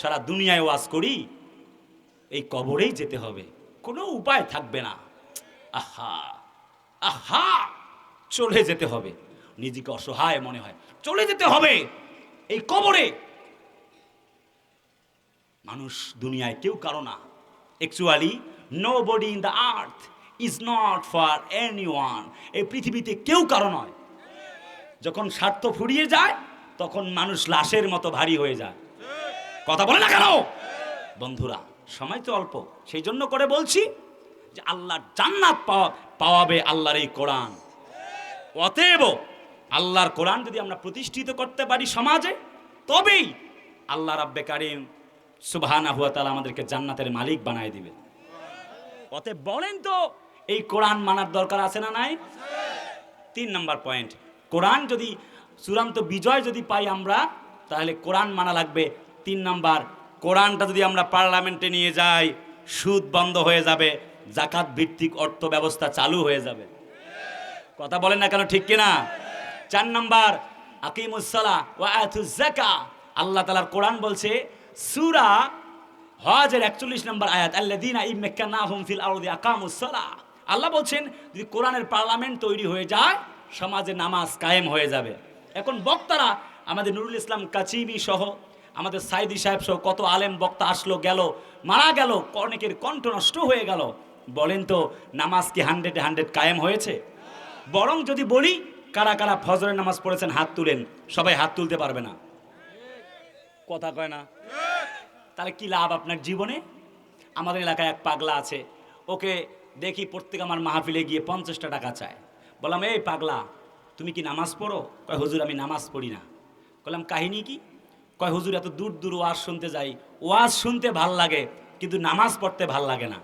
সারা দুনিয়ায় ওয়াজ করি, এই কবরেই যেতে হবে, কোনো উপায় থাকবে না। আহা আহা, চলে যেতে হবে। নিজেকে অসহায় মনে হয়, চলে যেতে হবে এই কবরে। মানুষ দুনিয়ায় কেউ কারো না। Actually nobody in the earth is not for anyone. এই পৃথিবীতে কেউ কারো নয়। যখন স্বার্থ ফুরিয়ে যায় তখন মানুষ লাশের মতো ভারী হয়ে যায়। কথা বলে না কেন বন্ধুরা? সময় তো অল্প, সেই জন্য করে বলছি যে আল্লাহর জান্নাত পাওয়াবে আল্লাহর এই কোরআন। অতএব আল্লাহর কোরআন যদি আমরা প্রতিষ্ঠিত করতে পারি সমাজে, তবেই আল্লাহ রাব্বে কারীম সুবহানাহু ওয়া তাআলা আমাদেরকে জান্নাতের মালিক বানায় দিবে। অতএব বলেন তো, এই কোরআন মানার দরকার আছে না নাই? 3 নাম্বার পয়েন্ট, কোরআন যদি চূড়ান্ত বিজয় যদি পাই আমরা, তাহলে কোরআন মানা লাগবে। 3 নাম্বার, কোরআনটা যদি আমরা পার্লামেন্টে নিয়ে যাই, সুদ বন্ধ হয়ে যাবে, জাকাত ভিত্তিক অর্থ ব্যবস্থা চালু হয়ে যাবে। কথা বলেন না কেন, ঠিক কিনা? 4 নাম্বার, আকিমুস সালাহ ওয়া আতুজ যাকাহ। আল্লাহ তাআলার কোরআন বলছে সূরা হজের 41 নম্বর আয়াত, আল্লাযীনা ইম্মাক্কানাহুম ফিল আরদি আকামুস সালাহ। আল্লাহ বলছেন যদি কোরআনের পার্লামেন্ট তৈরি হয়ে যায়, সমাজে নামাজ কায়েম হয়ে যাবে। এখন বক্তারা আমাদের নুরুল ইসলাম কাচিবি সহ, আমাদের সাইদি সাহেব সহ কত আলেম বক্তা আসলো গেল, মারা গেল, অনেকের কণ্ঠ নষ্ট হয়ে গেল। বলেন তো, নামাজ কি 100-100 কায়েম হয়েছে? বরং যদি বলি, কারা কারা ফজরের নামাজ পড়েছেন হাত তুলেন, সবাই হাত তুলতে পারবে না। কথা কয় না? তাহলে কি লাভ আপনার জীবনে? আমাদের এলাকায় এক পাগলা আছে, ওকে দেখি প্রত্যেক আমার মাহফিলে গিয়ে 50টা টাকা চায়। বললাম, এই পাগলা, তুমি কি নামাজ পড়ো? কয়, হুজুর আমি নামাজ পড়ি না। বললাম, কাহিনী কি? কয়, হুজুর এত দূর দূর ওয়াজ শুনতে যাই, ওয়াজ শুনতে ভাল লাগে কিন্তু নামাজ পড়তে ভাল লাগে না।